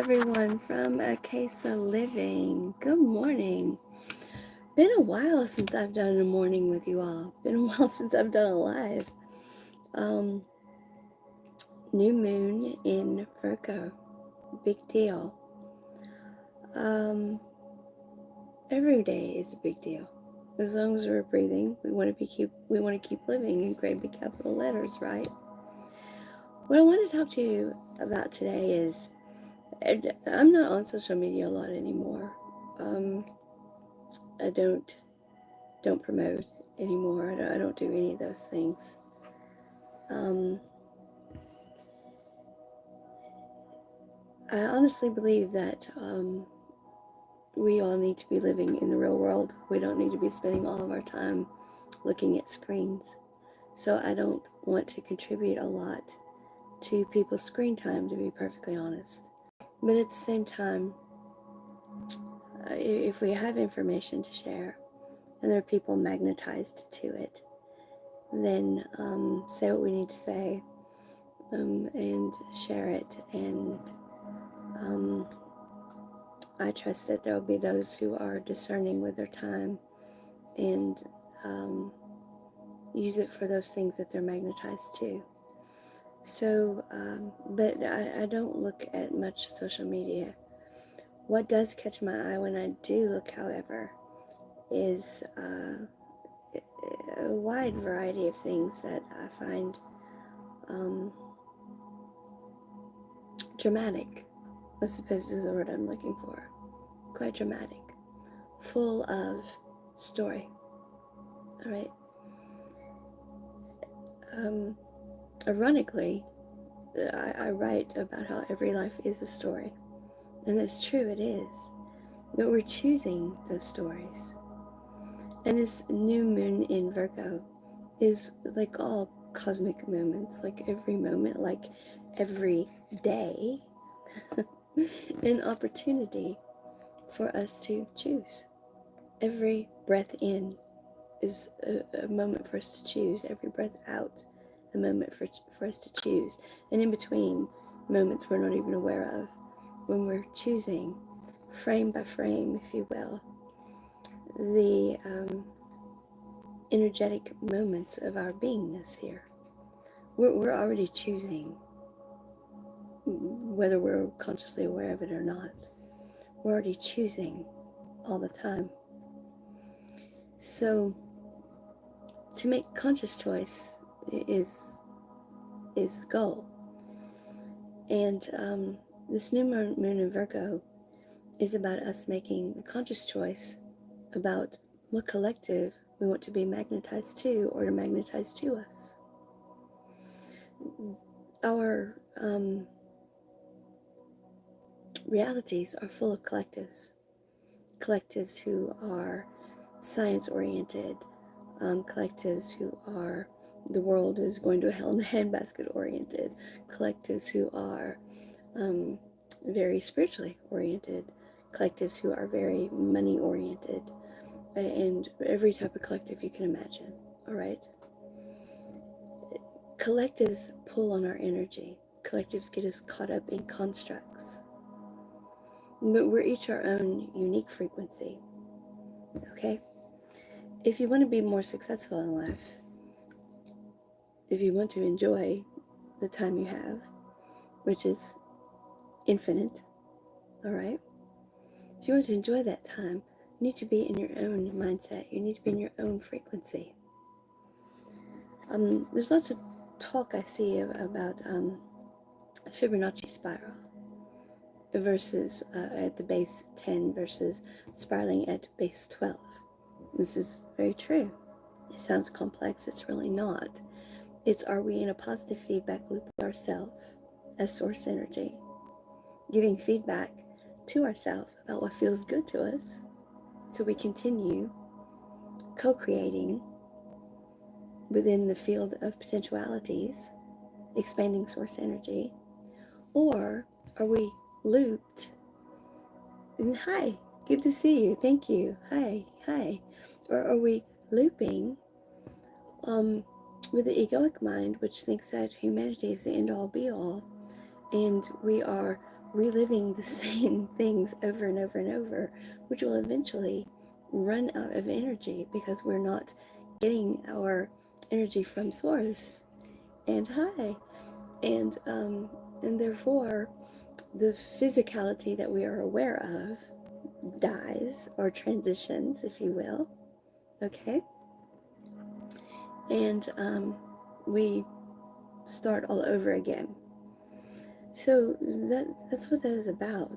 everyone from Akasa Living. Good morning. Been a while since I've done a morning with you all. Been a while since I've done a live. New moon in Virgo. Big deal. Every day is a big deal. As long as we're breathing, we want to keep living in great big capital letters, right? What I want to talk to you about today is I'm not on social media a lot anymore. I don't promote anymore. I don't do any of those things. I honestly believe that we all need to be living in the real world. We don't need to be spending all of our time looking at screens. So I don't want to contribute a lot to people's screen time, to be perfectly honest. But at the same time, if we have information to share and there are people magnetized to it, then say what we need to say and share it. And I trust that there will be those who are discerning with their time and use it for those things that they're magnetized to. So, but I don't look at much social media. What does catch my eye when I do look, however, is a wide variety of things that I find dramatic. I suppose is the word I'm looking for. Quite dramatic. Full of story. All right. Ironically, I write about how every life is a story. And that's true, it is. But we're choosing those stories. And this new moon in Virgo is like all cosmic moments, like every moment, like every day, an opportunity for us to choose. Every breath in is a moment for us to choose. Every breath out, a moment for us to choose. And in between, moments we're not even aware of, when we're choosing, frame by frame, if you will, the energetic moments of our beingness here. We're already choosing, whether we're consciously aware of it or not. We're already choosing all the time. So, to make conscious choice is the goal. And this new moon in Virgo is about us making the conscious choice about what collective we want to be magnetized to or to magnetize to us. Our realities are full of collectives who are science-oriented, collectives who are the world is going to hell in a handbasket oriented, collectives who are very spiritually oriented, collectives who are very money oriented, and every type of collective you can imagine. All right. Collectives pull on our energy. Collectives get us caught up in constructs. But we're each our own unique frequency. Okay? If you want to be more successful in life, if you want to enjoy the time you have, which is infinite, all right? If you want to enjoy that time, you need to be in your own mindset. You need to be in your own frequency. There's lots of talk I see about Fibonacci spiral versus at the base 10 versus spiraling at base 12. This is very true. It sounds complex. It's really not. It's, are we in a positive feedback loop with ourselves as source energy, giving feedback to ourselves about what feels good to us, so we continue co-creating within the field of potentialities, expanding source energy? Or are we looped? Hi, good to see you, thank you, hi. Or are we looping with the egoic mind, which thinks that humanity is the end-all be-all, and we are reliving the same things over and over and over, which will eventually run out of energy because we're not getting our energy from source. And hi. And therefore, the physicality that we are aware of dies, or transitions, if you will. Okay? And we start all over again. So that's what that is about.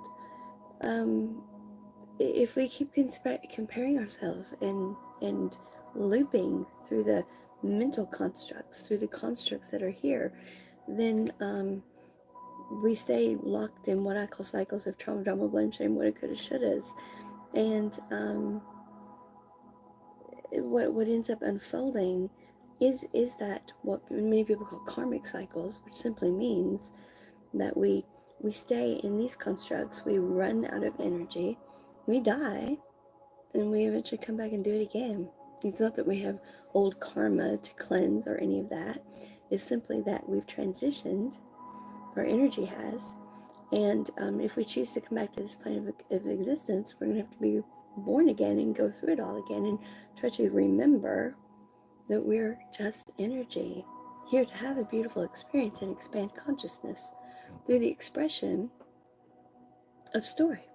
If we keep comparing ourselves and looping through the mental constructs, through the constructs that are here, then we stay locked in what I call cycles of trauma, drama, blame, shame, woulda, coulda, shouldas. And what ends up unfolding is that what many people call karmic cycles, which simply means that we stay in these constructs, we run out of energy, we die, and we eventually come back and do it again. It's not that we have old karma to cleanse or any of that. It's simply that we've transitioned, our energy has, and if we choose to come back to this plane of existence, we're going to have to be born again and go through it all again and try to remember that we're just energy, here to have a beautiful experience and expand consciousness through the expression of story.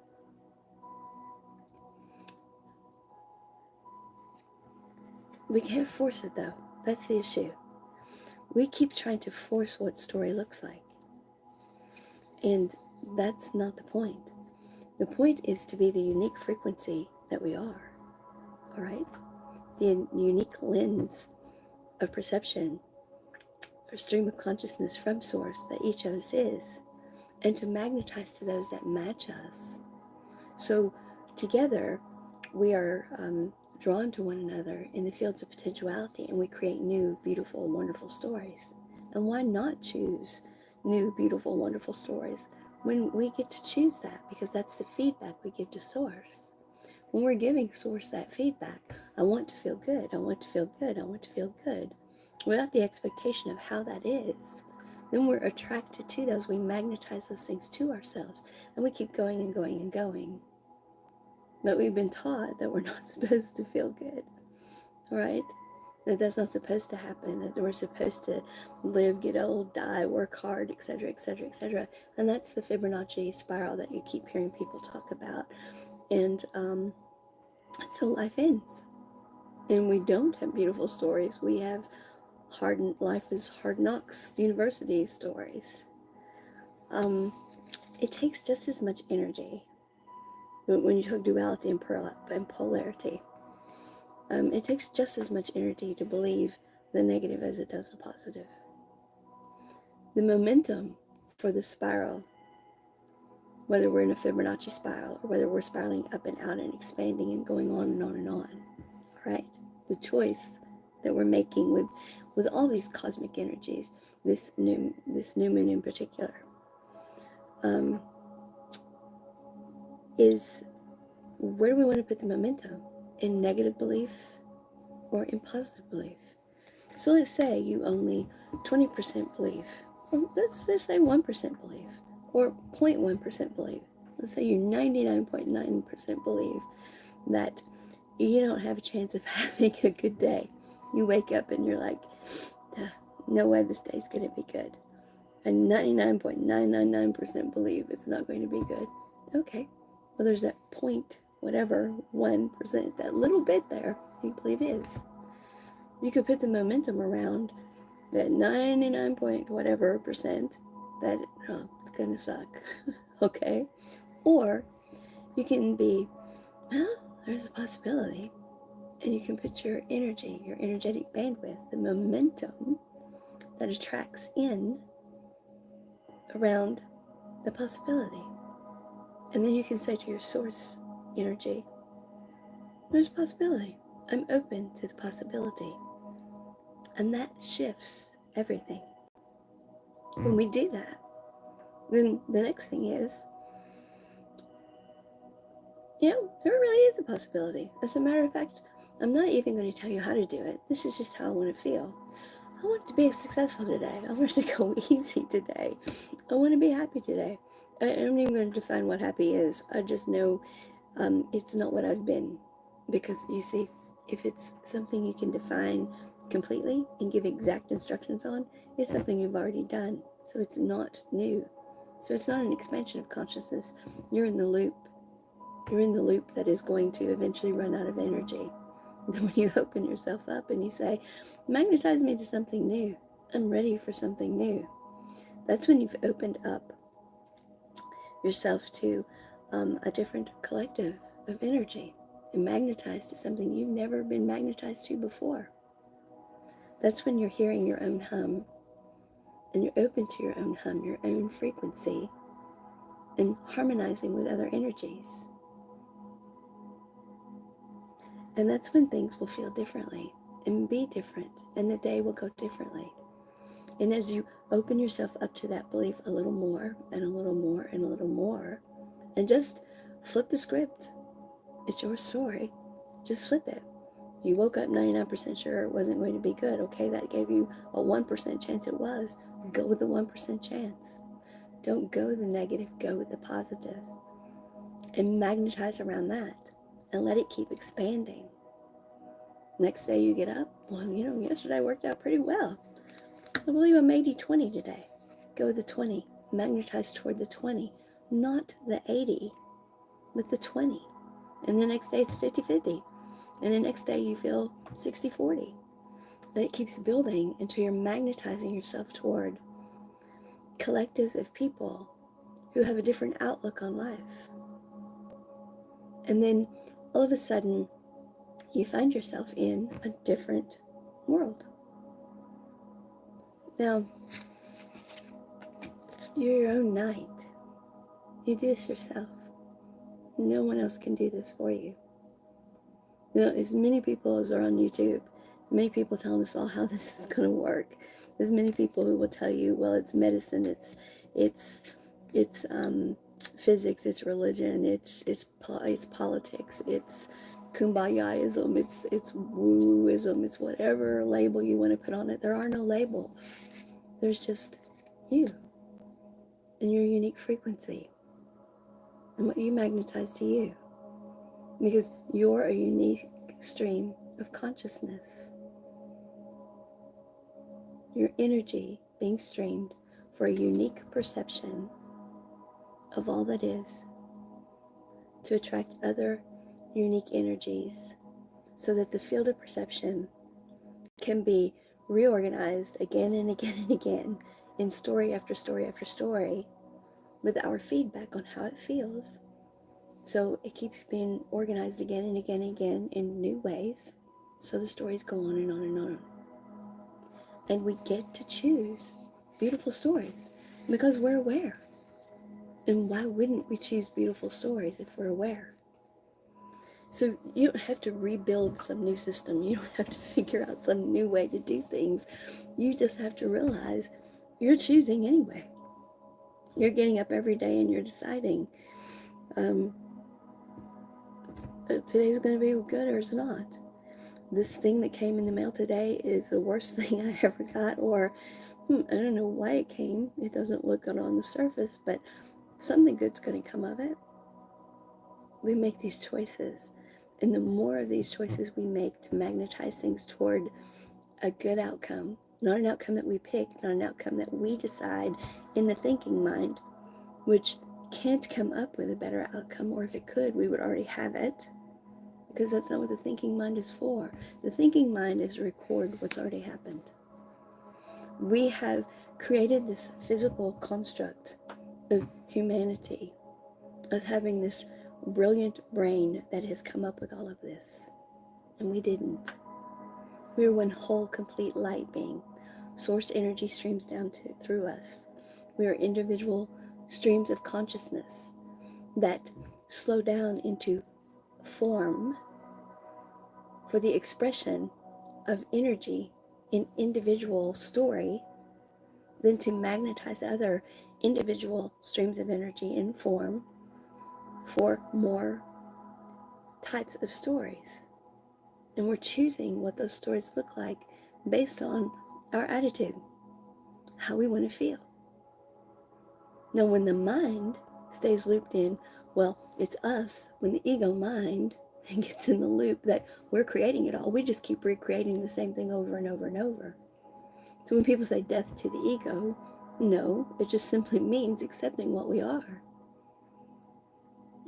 We can't force it though. That's the issue. We keep trying to force what story looks like. And that's not the point. The point is to be the unique frequency that we are. All right? The unique lens of perception or stream of consciousness from source that each of us is, and to magnetize to those that match us. So together we are drawn to one another in the fields of potentiality, and we create new, beautiful, wonderful stories. And why not choose new, beautiful, wonderful stories when we get to choose that? Because that's the feedback we give to source. When we're giving source that feedback, I want to feel good, I want to feel good, I want to feel good, without the expectation of how that is, then we're attracted to those. We magnetize those things to ourselves, and we keep going and going and going. But we've been taught that we're not supposed to feel good, right? That that's not supposed to happen, that we're supposed to live, get old, die, work hard, etc., etc., etc. And that's the Fibonacci spiral that you keep hearing people talk about. And so life ends. And we don't have beautiful stories. We have life is hard knocks, university stories. It takes just as much energy when you talk duality and polarity. It takes just as much energy to believe the negative as it does the positive. The momentum for the spiral, whether we're in a Fibonacci spiral or whether we're spiraling up and out and expanding and going on and on and on, right? The choice that we're making with all these cosmic energies, this new moon in particular, is where do we want to put the momentum? In negative belief or in positive belief? So let's say you only 20% believe, or let's just say 1% believe, or 0.1% believe. Let's say you 99.9% believe that you don't have a chance of having a good day. You wake up and you're like, no way this day's going to be good. And 99.999% believe it's not going to be good. Okay, well there's that point, whatever, 1%, that little bit there you believe is. You could put the momentum around that 99 point whatever percent that it's going to suck. Okay? Or you can be, well, there's a possibility. And you can put your energy, your energetic bandwidth, the momentum that attracts in around the possibility. And then you can say to your source energy, there's a possibility. I'm open to the possibility. And that shifts everything. When we do that, then the next thing is, there really is a possibility. As a matter of fact, I'm not even going to tell you how to do it. This is just how I want to feel. I want to be successful today. I want to go easy today. I want to be happy today. I'm even going to define what happy is. I just know it's not what I've been. Because you see, if it's something you can define completely and give exact instructions on, it's something you've already done. So it's not new. So it's not an expansion of consciousness. You're in the loop. You're in the loop that is going to eventually run out of energy. Then when you open yourself up and you say, magnetize me to something new, I'm ready for something new, that's when you've opened up yourself to a different collective of energy and magnetized to something you've never been magnetized to before. That's when you're hearing your own hum and you're open to your own hum, your own frequency, and harmonizing with other energies. And that's when things will feel differently and be different, and the day will go differently. And as you open yourself up to that belief a little more and a little more and a little more, and just flip the script. It's your story. Just flip it. You woke up 99% sure it wasn't going to be good. Okay, that gave you a 1% chance it was. Go with the 1% chance. Don't go with the negative, go with the positive. And magnetize around that. And let it keep expanding. Next day you get up, well, yesterday worked out pretty well. I believe I'm 80-20 today. Go with the 20. Magnetize toward the 20. Not the 80, but the 20. And the next day it's 50-50. And the next day you feel 60-40. And it keeps building until you're magnetizing yourself toward collectives of people who have a different outlook on life. And then all of a sudden you find yourself in a different world. Now, you're your own knight. You do this yourself. No one else can do this for you. As many people as are on YouTube, as many people telling us all how this is going to work. There's many people who will tell you, well, it's medicine, it's physics, it's religion, it's politics, it's kumbayaism, it's wooism, it's whatever label you want to put on it. There are no labels. There's just you and your unique frequency and what you magnetize to you. Because you're a unique stream of consciousness. Your energy being streamed for a unique perception of all that is to attract other unique energies so that the field of perception can be reorganized again and again and again in story after story after story with our feedback on how it feels. So it keeps being organized again and again and again in new ways. So the stories go on and on and on. And we get to choose beautiful stories because we're aware. And why wouldn't we choose beautiful stories if we're aware? So you don't have to rebuild some new system. You don't have to figure out some new way to do things. You just have to realize you're choosing anyway. You're getting up every day and you're deciding, today's going to be good or it's not. This thing that came in the mail today is the worst thing I ever got, or I don't know why it came. It doesn't look good on the surface, but something good's going to come of it. We make these choices, and the more of these choices we make to magnetize things toward a good outcome, not an outcome that we pick, not an outcome that we decide in the thinking mind, which can't come up with a better outcome, or if it could, we would already have it, because that's not what the thinking mind is for. The thinking mind is to record what's already happened. We have created this physical construct of humanity, of having this brilliant brain that has come up with all of this, and we didn't. We are one whole, complete light being. Source energy streams down through us. We are individual streams of consciousness that slow down into form for the expression of energy in individual story, then to magnetize other individual streams of energy in form for more types of stories. And we're choosing what those stories look like based on our attitude, how we want to feel. Now, when the mind stays looped in, well, it's us, when the ego mind gets in the loop that we're creating it all, we just keep recreating the same thing over and over and over. So when people say death to the ego, no, it just simply means accepting what we are.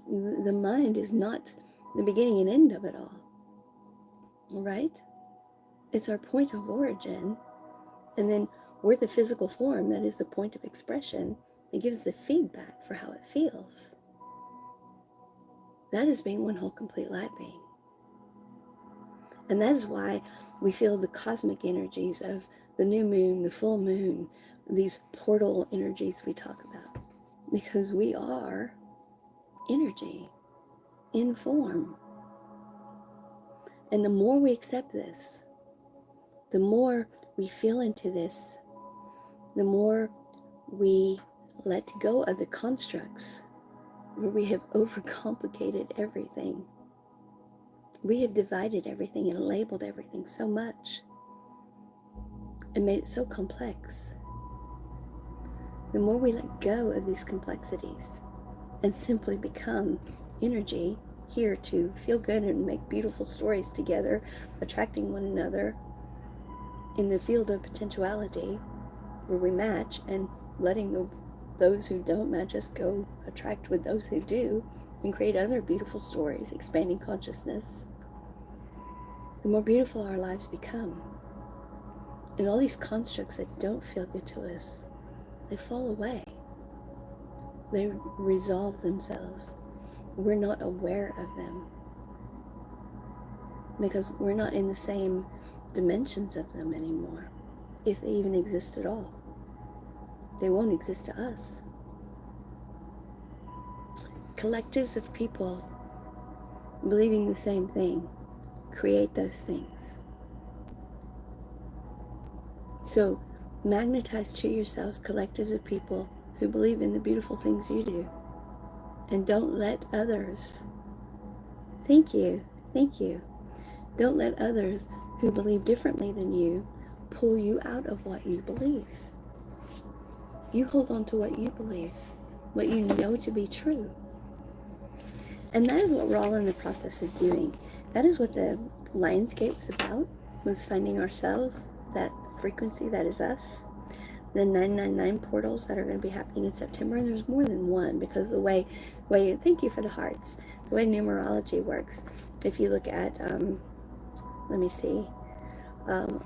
The mind is not the beginning and end of it all, right? It's our point of origin, and then we're the physical form that is the point of expression. It gives the feedback for how it feels. That is being one whole complete light being. And that is why we feel the cosmic energies of the new moon, the full moon, these portal energies we talk about. Because we are energy in form. And the more we accept this, the more we feel into this, the more we let go of the constructs where we have overcomplicated everything. We have divided everything and labeled everything so much and made it so complex. The more we let go of these complexities and simply become energy here to feel good and make beautiful stories together, attracting one another in the field of potentiality where we match, and letting those who don't match us go attract with those who do and create other beautiful stories, expanding consciousness, the more beautiful our lives become. And all these constructs that don't feel good to us, they fall away. They resolve themselves. We're not aware of them because we're not in the same dimensions of them anymore, if they even exist at all. They won't exist to us. Collectives of people believing the same thing create those things. So magnetize to yourself collectives of people who believe in the beautiful things you do. And don't let others, thank you, don't let others who believe differently than you pull you out of what you believe. You hold on to what you believe, what you know to be true. And that is what we're all in the process of doing. That is what the Lionsgate was about, was finding ourselves, that frequency that is us. The 999 portals that are going to be happening in September, and there's more than one, because the way thank you for the hearts, the way numerology works, if you look at, let me see,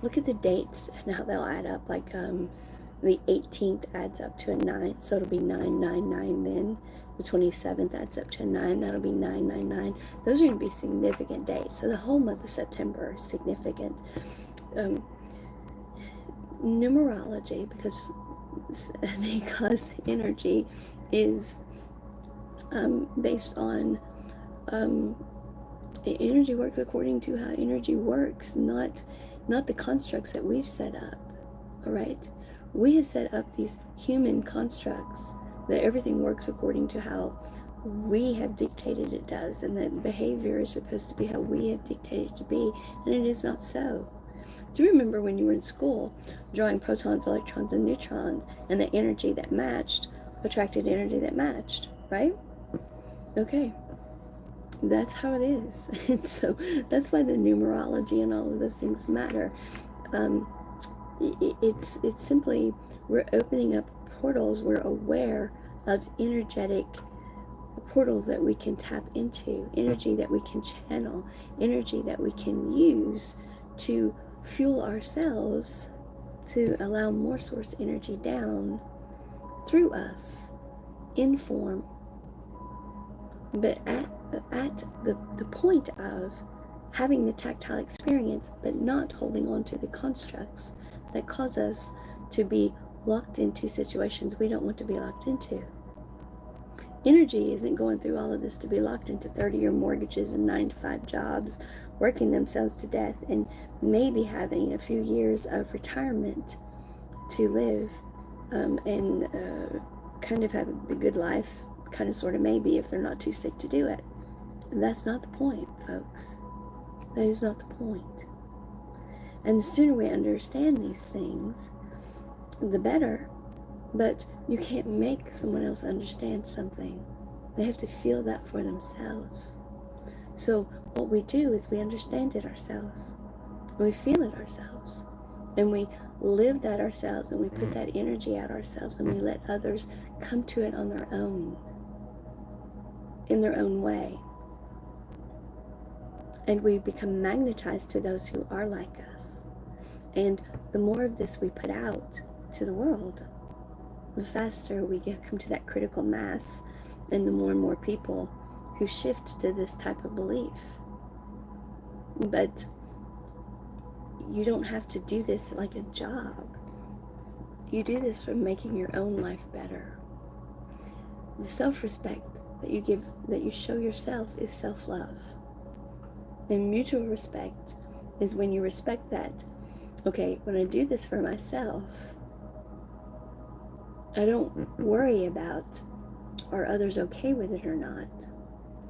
look at the dates and how they'll add up, like the 18th adds up to a 9, so it'll be 999 then. The 27th adds up to a 9, that'll be 999. Those are going to be significant dates. So the whole month of September is significant. Numerology, because energy is based on energy works according to how energy works, not the constructs that we've set up. All right, we have set up these human constructs that everything works according to how we have dictated it does, and that behavior is supposed to be how we have dictated it to be, and it is not so. Do you remember when you were in school drawing protons, electrons, and neutrons, and the energy that matched attracted energy that matched, right? Okay, that's how it is. And so that's why the numerology and all of those things matter. It's simply, we're opening up portals. We're aware of energetic portals that we can tap into, energy that we can channel, energy that we can use to fuel ourselves, to allow more source energy down through us in form, but at the point of having the tactile experience, but not holding on to the constructs that cause us to be locked into situations we don't want to be locked into. Energy isn't going through all of this to be locked into 30-year mortgages and 9-to-5 jobs, working themselves to death, and maybe having a few years of retirement to live and kind of have the good life, kind of sort of maybe, if they're not too sick to do it. And that's not the point, folks. That is not the point. And the sooner we understand these things, the better. But You can't make someone else understand something. They have to feel that for themselves. So what we do is we understand it ourselves. And we feel it ourselves. And we live that ourselves, and we put that energy out ourselves, and we let others come to it on their own, in their own way. And we become magnetized to those who are like us. And the more of this we put out to the world, the faster we come to that critical mass, and the more and more people who shift to this type of belief. But you don't have to do this like a job. You do this for making your own life better. The self-respect that you give, that you show yourself, is self-love. And mutual respect is when you respect that, okay, when I do this for myself, I don't worry about are others okay with it or not.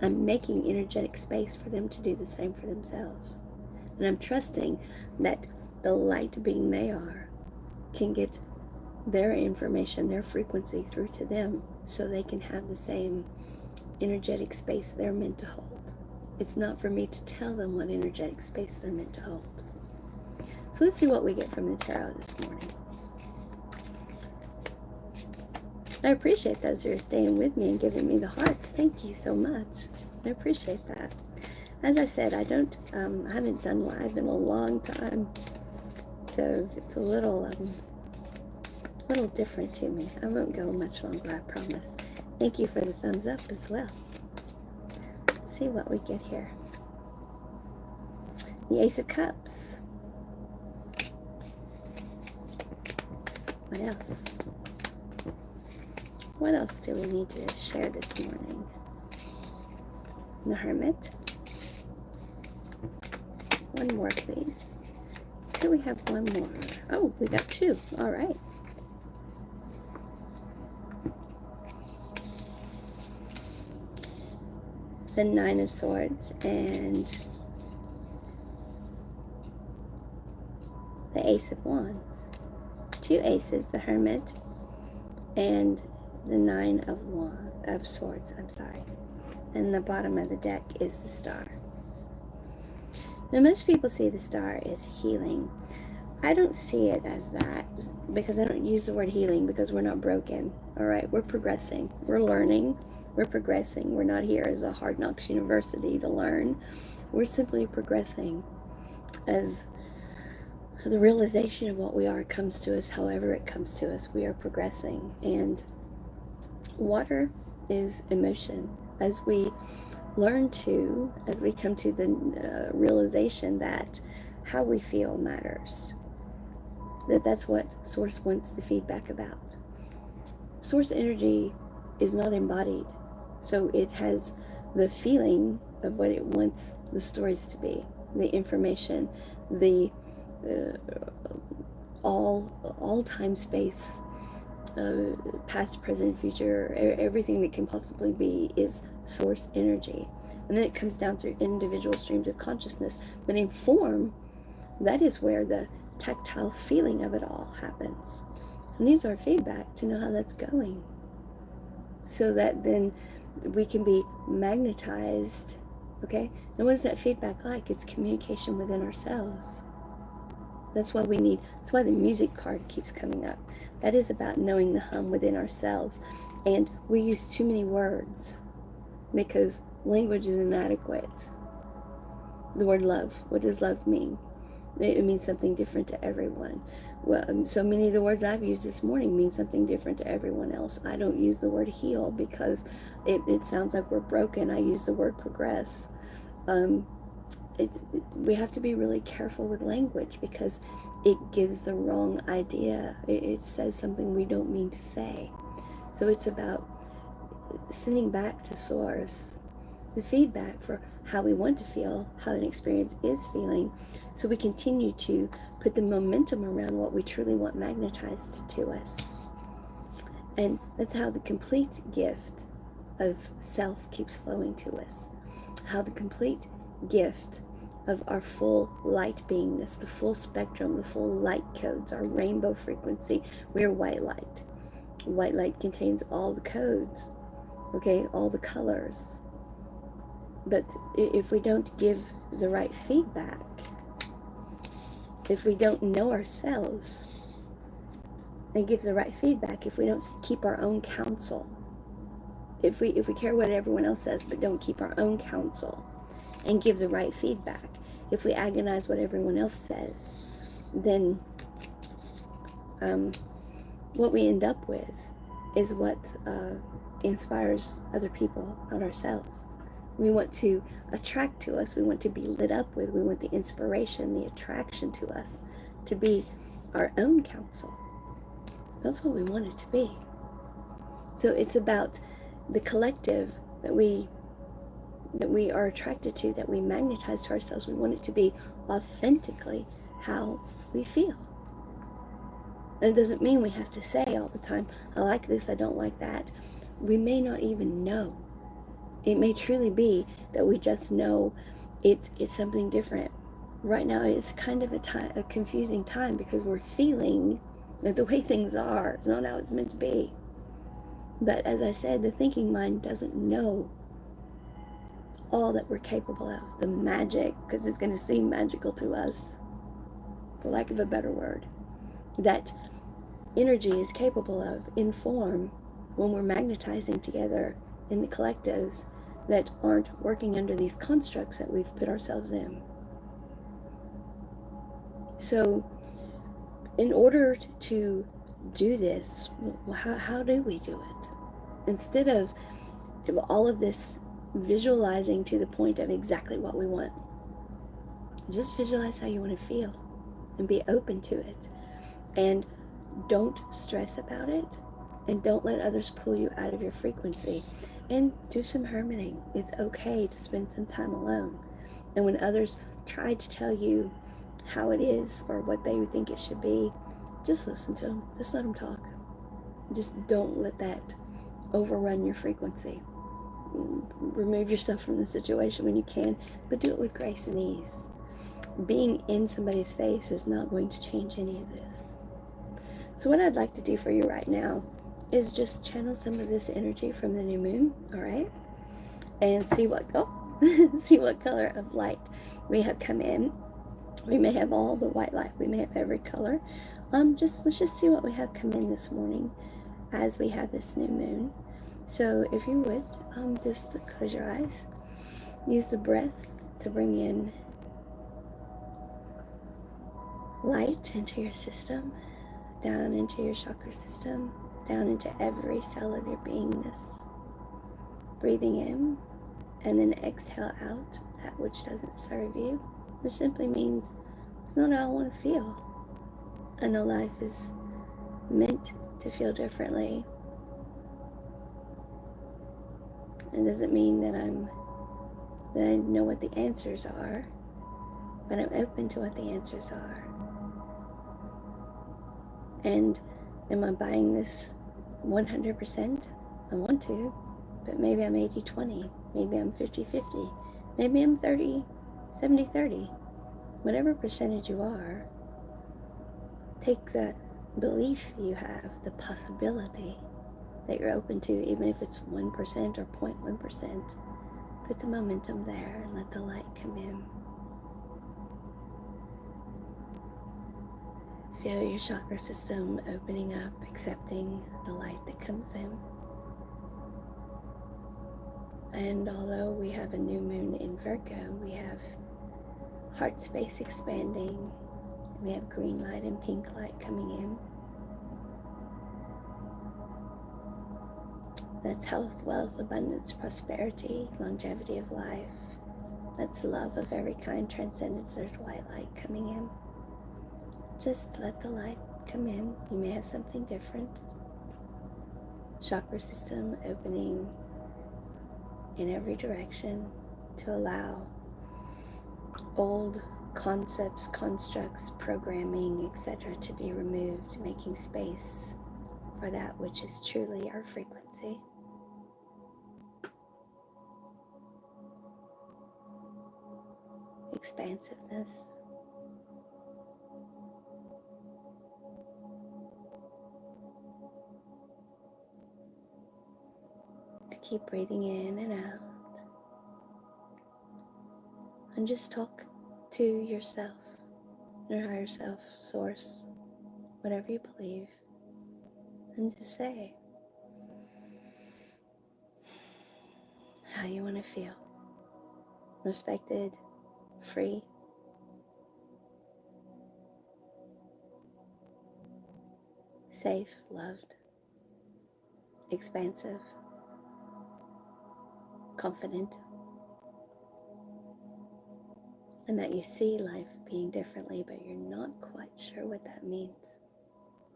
I'm making energetic space for them to do the same for themselves. And I'm trusting that the light being they are can get their information, their frequency through to them, so they can have the same energetic space they're meant to hold. It's not for me to tell them what energetic space they're meant to hold. So let's see what we get from the tarot this morning. I appreciate those who are staying with me and giving me the hearts. Thank you so much. I appreciate that. As I said, I haven't done live in a long time, so it's a little different to me. I won't go much longer, I promise. Thank you for the thumbs up as well. Let's see what we get here. The Ace of Cups. What else? What else do we need to share this morning? The Hermit. One more, please. Could we have one more? Oh, we got two. All right. The Nine of Swords and the Ace of Wands. Two aces, the Hermit and the Nine of Swords, I'm sorry. And the bottom of the deck is the Star. Now, most people see the Star as healing. I don't see it as that, because I don't use the word healing, because we're not broken. All right, we're progressing. We're learning. We're progressing. We're not here as a Hard Knocks University to learn. We're simply progressing as the realization of what we are comes to us, however it comes to us. We are progressing. And water is emotion. As we learn to, as we come to the realization that how we feel matters, that's what Source wants the feedback about. Source energy is not embodied, so it has the feeling of what it wants the stories to be, the information, the all time, space, past, present, future, everything that can possibly be is source energy. And then it comes down through individual streams of consciousness. But in form, that is where the tactile feeling of it all happens. And needs our feedback to know how that's going, so that then we can be magnetized. Okay? And what is that feedback like? It's communication within ourselves. That's why that's why the music card keeps coming up. That is about knowing the hum within ourselves. And we use too many words because language is inadequate. The word love, what does love mean? It means something different to everyone. Well, so many of the words I've used this morning mean something different to everyone else. I don't use the word heal because it sounds like we're broken. I use the word progress. We have to be really careful with language because it gives the wrong idea. It says something we don't mean to say. So it's about sending back to Source the feedback for how we want to feel, how an experience is feeling, so we continue to put the momentum around what we truly want magnetized to us. And that's how the complete gift of self keeps flowing to us. How the complete gift of our full light beingness, the full spectrum, the full light codes, our rainbow frequency. We are white light. White light contains all the codes, okay, all the colors. But if we don't give the right feedback, if we don't know ourselves and give the right feedback, if we don't keep our own counsel, if we care what everyone else says but don't keep our own counsel and give the right feedback, if we agonize what everyone else says, then what we end up with is what inspires other people, not ourselves. We want to attract to us, we want to be lit up with, we want the inspiration, the attraction to us to be our own counsel. That's what we want it to be. So it's about the collective that we are attracted to, that we magnetize to ourselves. We want it to be authentically how we feel. And it doesn't mean we have to say all the time, I like this, I don't like that. We may not even know. It may truly be that we just know it's something different. Right now it's kind of a confusing time because we're feeling that the way things are is not how it's meant to be. But as I said, the thinking mind doesn't know all that we're capable of, the magic, because it's going to seem magical to us, for lack of a better word, that energy is capable of in form when we're magnetizing together in the collectives that aren't working under these constructs that we've put ourselves in. So in order to do this, how do we do it? Instead of all of this visualizing to the point of exactly what we want, just visualize how you want to feel and be open to it. And don't stress about it, and don't let others pull you out of your frequency. And do some hermiting. It's okay to spend some time alone. And when others try to tell you how it is or what they think it should be, just listen to them. Just let them talk. Just don't let that overrun your frequency. Remove yourself from the situation when you can, but do it with grace and ease. Being in somebody's face is not going to change any of this. So what I'd like to do for you right now is just channel some of this energy from the new moon, all right? And see what see what color of light we have come in. We may have all the white light, we may have every color. Let's just see what we have come in this morning as we have this new moon. So if you would, just close your eyes. Use the breath to bring in light into your system, down into your chakra system, down into every cell of your beingness. Breathing in, and then exhale out that which doesn't serve you, which simply means it's not how I want to feel. I know life is meant to feel differently. It doesn't mean that I know what the answers are, but I'm open to what the answers are. And am I buying this 100%? I want to, but maybe I'm 80-20, maybe I'm 50-50, maybe I'm 70-30. Whatever percentage you are, take the belief you have, the possibility that you're open to, even if it's 1% or 0.1%. Put the momentum there and let the light come in. Feel your chakra system opening up, accepting the light that comes in. And although we have a new moon in Virgo, we have heart space expanding. We have green light and pink light coming in. That's health, wealth, abundance, prosperity, longevity of life. That's love of every kind, transcendence. There's white light coming in. Just let the light come in. You may have something different. Chakra system opening in every direction to allow old concepts, constructs, programming, etc. to be removed, making space for that which is truly our frequency. Expansiveness. keep breathing in and out. And just talk to yourself, your higher self, source, whatever you believe. And just say how you want to feel. Respected, free, safe, loved, expansive, confident, and that you see life being differently, but you're not quite sure what that means.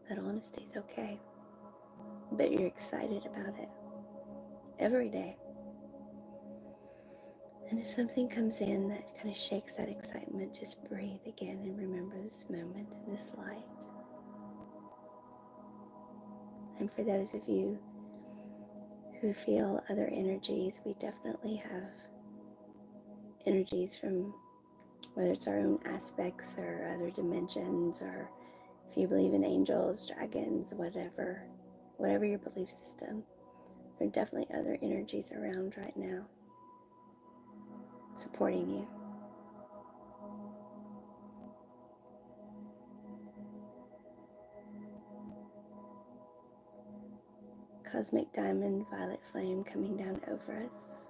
That honesty is okay, but you're excited about it every day. And if something comes in that kind of shakes that excitement, just breathe again and remember this moment and this light. And for those of you who feel other energies, we definitely have energies from whether it's our own aspects or other dimensions, or if you believe in angels, dragons, whatever your belief system, there are definitely other energies around right now supporting you. Cosmic diamond, violet flame coming down over us.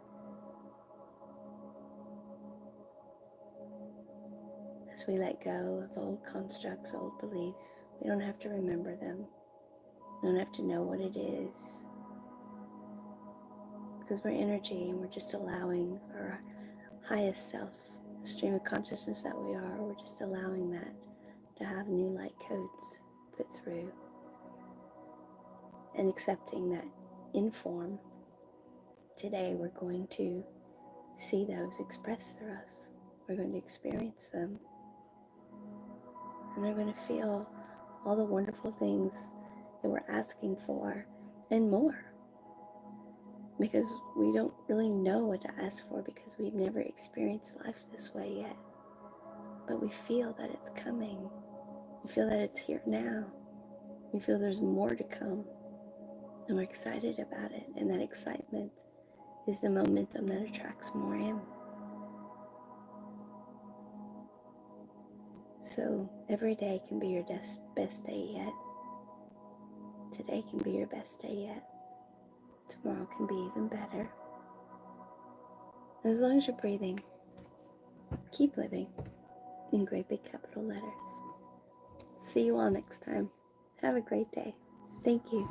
As we let go of old constructs, old beliefs, we don't have to remember them. We don't have to know what it is. Because we're energy and we're just allowing our highest self, the stream of consciousness that we are, we're just allowing that to have new light codes put through. And accepting that in form, today we're going to see those expressed through us. We're going to experience them. And we're going to feel all the wonderful things that we're asking for and more. Because we don't really know what to ask for because we've never experienced life this way yet. But we feel that it's coming. We feel that it's here now. We feel there's more to come. And we're excited about it. And that excitement is the momentum that attracts more in. So every day can be your best day yet. Today can be your best day yet. Tomorrow can be even better. As long as you're breathing, keep living in great big capital letters. See you all next time. Have a great day. Thank you.